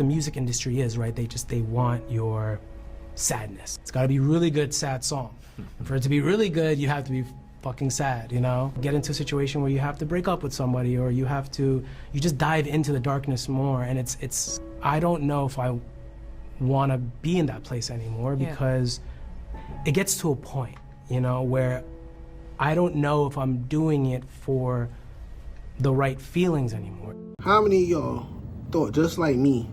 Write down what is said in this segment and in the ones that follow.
the music industry is, right? They want your sadness. It's got to be really good, sad song. And for it to be really good, you have to be fucking sad, you know? Get into a situation where you have to break up with somebody, or you just dive into the darkness more, and it's I don't know if I want to be in that place anymore, because it gets to a point, you know, where I don't know if I'm doing it for the right feelings anymore. How many of y'all thought, just like me,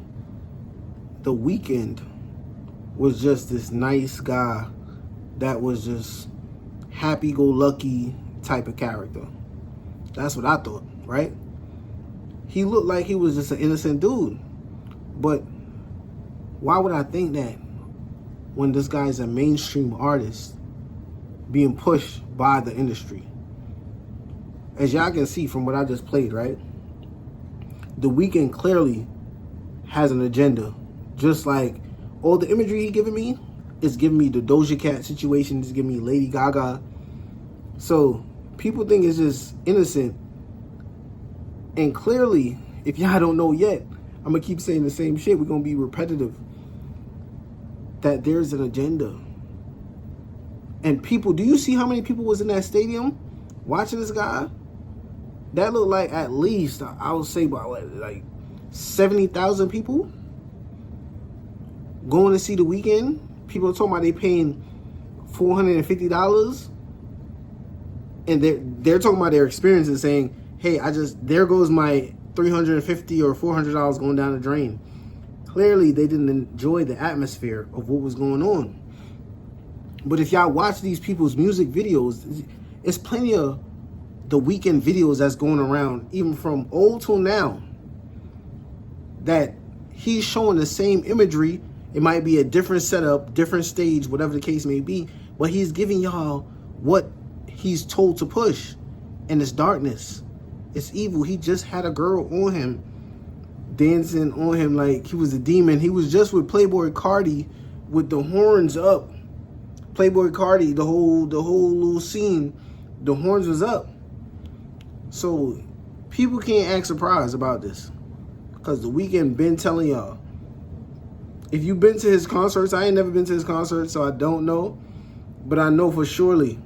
The Weeknd was just this nice guy that was just happy-go-lucky type of character? That's what I thought, right? He looked like he was just an innocent dude. But why would I think that when this guy's a mainstream artist being pushed by the industry? As y'all can see from what I just played, right? The Weeknd clearly has an agenda. Just like all the imagery he giving me is giving me the Doja Cat situation, it's giving me Lady Gaga. So people think it's just innocent. And clearly, if y'all don't know yet, I'm going to keep saying the same shit. We're going to be repetitive. That there's an agenda. And people, do you see how many people was in that stadium watching this guy? That looked like at least, I would say about like 70,000 people going to see The Weeknd. People are talking about they paying $450. And they're talking about their experience and saying, hey, there goes my $350 or $400 going down the drain. Clearly, they didn't enjoy the atmosphere of what was going on. But if y'all watch these people's music videos, it's plenty of The Weeknd videos that's going around, even from old till now, that he's showing the same imagery. It might be a different setup, different stage, whatever the case may be, but he's giving y'all what he's told to push. And it's darkness. It's evil. He just had a girl on him, dancing on him like he was a demon. He was just with Playboy Cardi with the horns up. Playboy Cardi, the whole little scene, the horns was up. So people can't act surprised about this, because The Weeknd been telling y'all. If you've been to his concerts, I ain't never been to his concerts, so I don't know. But I know for surely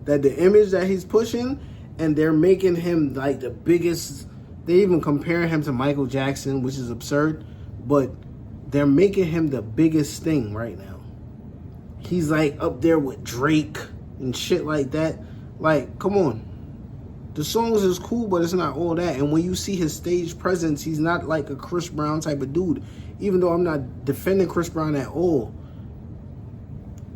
that the image that he's pushing, and they're making him like the biggest, they even compare him to Michael Jackson, which is absurd, but they're making him the biggest thing right now. He's like up there with Drake and shit like that. Like, come on. The songs is cool, but it's not all that. And when you see his stage presence, he's not like a Chris Brown type of dude. Even though I'm not defending Chris Brown at all.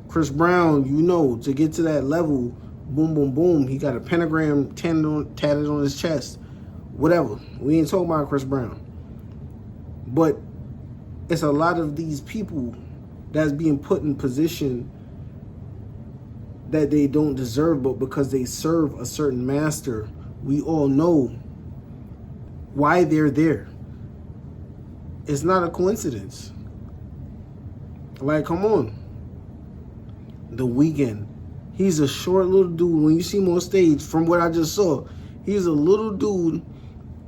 Chris Brown, you know, to get to that level, boom, boom, boom, he got a pentagram tatted on his chest. Whatever. We ain't talking about Chris Brown. But it's a lot of these people that's being put in position that they don't deserve, but because they serve a certain master, we all know why they're there. It's not a coincidence. Like, come on. The Weeknd. He's a short little dude. When you see him on stage, from what I just saw, he's a little dude.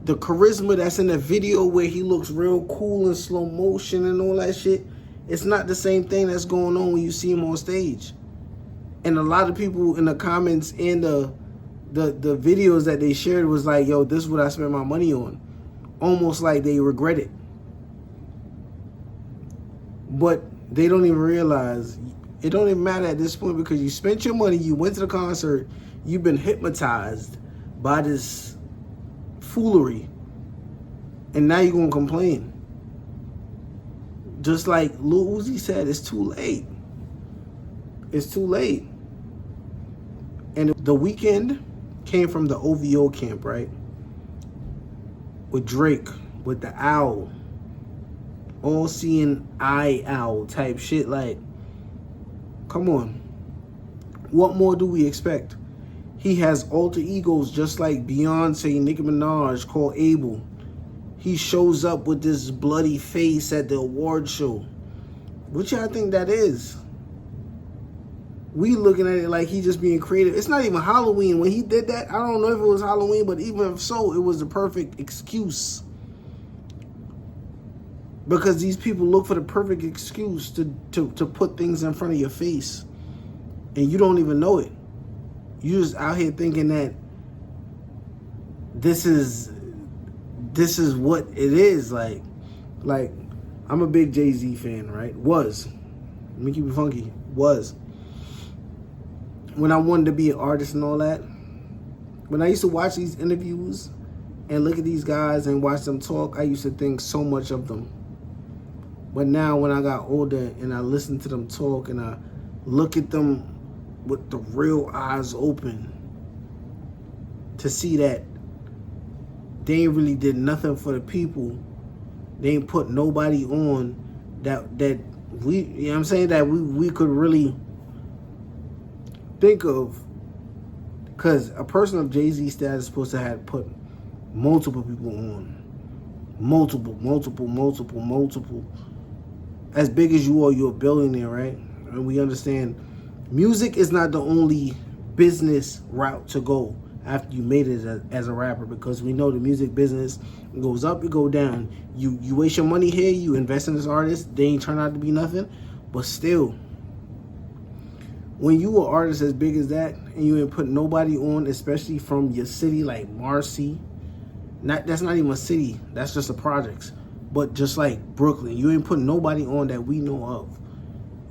The charisma that's in the video where he looks real cool in slow motion and all that shit, it's not the same thing that's going on when you see him on stage. And a lot of people in the comments and the videos that they shared was like, yo, this is what I spent my money on. Almost like they regret it. But they don't even realize, it don't even matter at this point, because you spent your money, you went to the concert, you've been hypnotized by this foolery, and now you're going to complain. Just like Lil Uzi said, it's too late. It's too late. And The Weeknd came from the OVO camp, right? With Drake, with the owl. All-seeing eye owl type shit. Like, come on. What more do we expect? He has alter egos just like Beyonce, Nicki Minaj, called Abel. He shows up with this bloody face at the award show. What y'all think that is? We looking at it like he just being creative. It's not even Halloween. When he did that, I don't know if it was Halloween, but even if so, it was the perfect excuse. Because these people look for the perfect excuse to put things in front of your face. And you don't even know it. You just out here thinking that this is what it is. Like I'm a big Jay-Z fan, right? Was. Let me keep it funky. Was. When I wanted to be an artist and all that, when I used to watch these interviews and look at these guys and watch them talk, I used to think so much of them. But now when I got older and I listen to them talk and I look at them with the real eyes open to see that they ain't really did nothing for the people. They ain't put nobody on that we, you know what I'm saying, that we could really think of. Because a person of Jay-Z status is supposed to have put multiple people on. Multiple. As big as you are, you're a billionaire, right? And we understand music is not the only business route to go after you made it as a rapper, because we know the music business goes up, it go down. You waste your money here, you invest in this artist, they ain't turn out to be nothing. But still, when you an artist as big as that and you ain't put nobody on, especially from your city like Marcy, that's not even a city, that's just a projects. But just like Brooklyn, you ain't putting nobody on that we know of.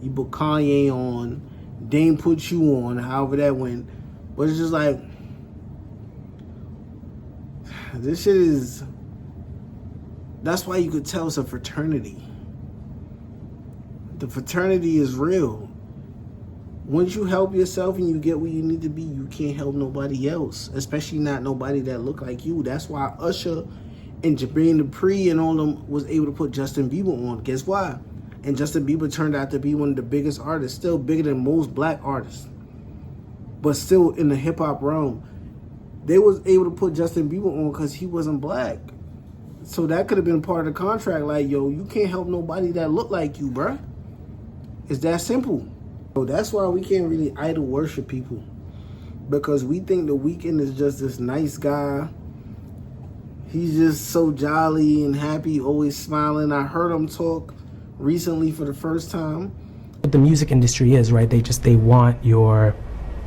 You put Kanye on, Dame put you on, however that went. But it's just like, this shit is, that's why you could tell it's a fraternity. The fraternity is real. Once you help yourself and you get where you need to be, you can't help nobody else, especially not nobody that look like you. That's why Usher and Jermaine Dupri and all them was able to put Justin Bieber on. Guess why? And Justin Bieber turned out to be one of the biggest artists, still bigger than most black artists, but still in the hip-hop realm. They was able to put Justin Bieber on because he wasn't black. So that could have been part of the contract. Like, yo, you can't help nobody that look like you, bruh. It's that simple. So that's why we can't really idol worship people, because we think the Weeknd is just this nice guy. He's just so jolly and happy, always smiling. I heard him talk recently for the first time. What the music industry is, right? They want your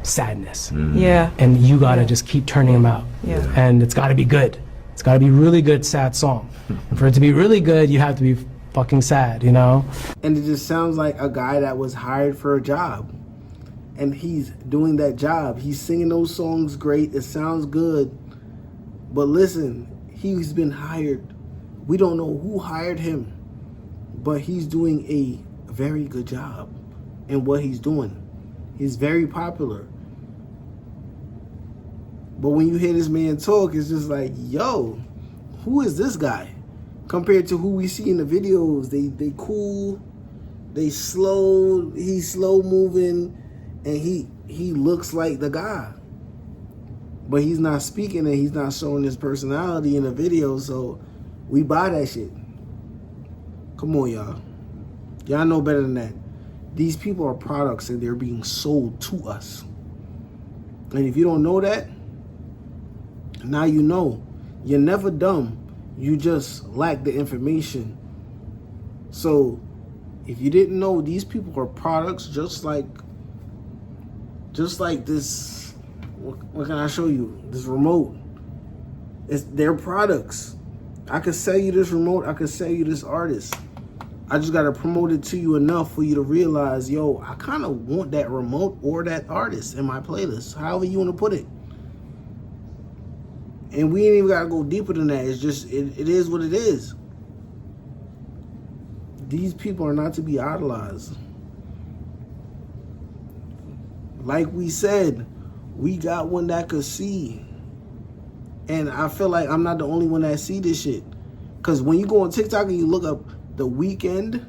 sadness. Mm-hmm. Yeah. And you gotta just keep turning them out. Yeah. And it's gotta be good. It's gotta be really good, sad song. And for it to be really good, you have to be fucking sad, you know? And it just sounds like a guy that was hired for a job. And he's doing that job. He's singing those songs great. It sounds good. But listen, he's been hired. We don't know who hired him, but he's doing a very good job in what he's doing. He's very popular. But when you hear this man talk, it's just like, yo, who is this guy? Compared to who we see in the videos. They cool, they slow, he's slow moving, and he looks like the guy. But he's not speaking and he's not showing his personality in the video, so we buy that shit. Come on, y'all. Y'all know better than that. These people are products and they're being sold to us. And if you don't know that, now you know. You're never dumb. You just lack the information. So if you didn't know, these people are products just like this. What can I show you? This remote. They're products. I could sell you this remote. I could sell you this artist. I just got to promote it to you enough for you to realize, yo, I kind of want that remote or that artist in my playlist, however you want to put it. And we ain't even got to go deeper than that. It's just, it is what it is. These people are not to be idolized. Like we said, we got one that could see. And I feel like I'm not the only one that see this shit. Because when you go on TikTok and you look up The Weeknd,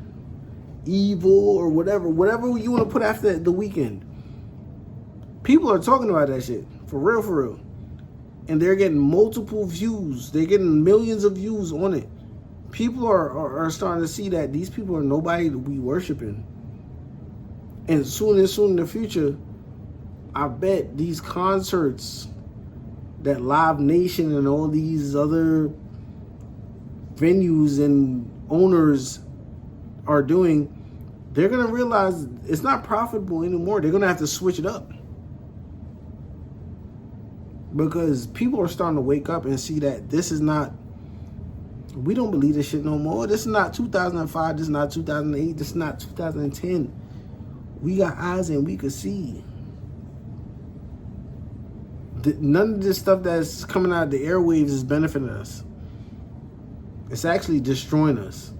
Evil, or whatever you want to put after The Weeknd, people are talking about that shit. For real. And they're getting multiple views. They're getting millions of views on it. People are starting to see that these people are nobody to be worshiping. And soon in the future, I bet these concerts that Live Nation and all these other venues and owners are doing, they're going to realize it's not profitable anymore. They're going to have to switch it up. Because people are starting to wake up and see that this is not, we don't believe this shit no more. This is not 2005. This is not 2008. This is not 2010. We got eyes and we could see. None of this stuff that's coming out of the airwaves is benefiting us. It's actually destroying us.